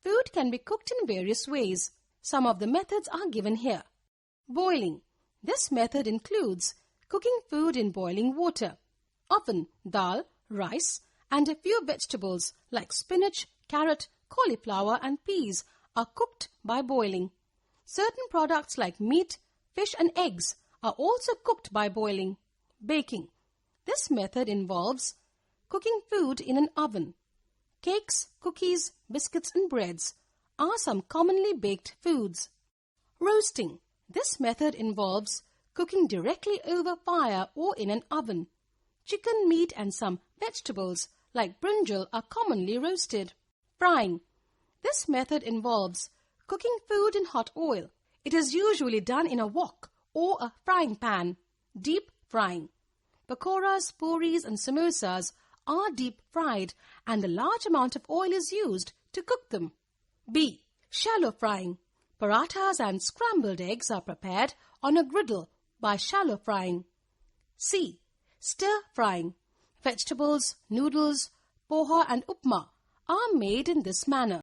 Food can be cooked in various ways. Some of the methods are given here. Boiling. This method includes cooking food in boiling water. Often dal, rice, and a few vegetables like spinach, carrot, cauliflower, and peas are cooked by boiling. Certain products like meat, fish, and eggs are also cooked by boiling. Baking. This method involves cooking food in an oven. Cakes, cookies, biscuits, and breads are some commonly baked foods. Roasting. This method involves cooking directly over fire or in an oven. Chicken, meat, and some vegetables like brinjal are commonly roasted. Frying. This method involves cooking food in hot oil. It is usually done in a wok or a frying pan. Deep frying. Pakoras, puris, and samosas are deep fried and a large amount of oil is used to cook them. B. Shallow frying. Parathas and scrambled eggs are prepared on a griddle by shallow frying. C. Stir frying. Vegetables, noodles, poha, and upma are made in this manner.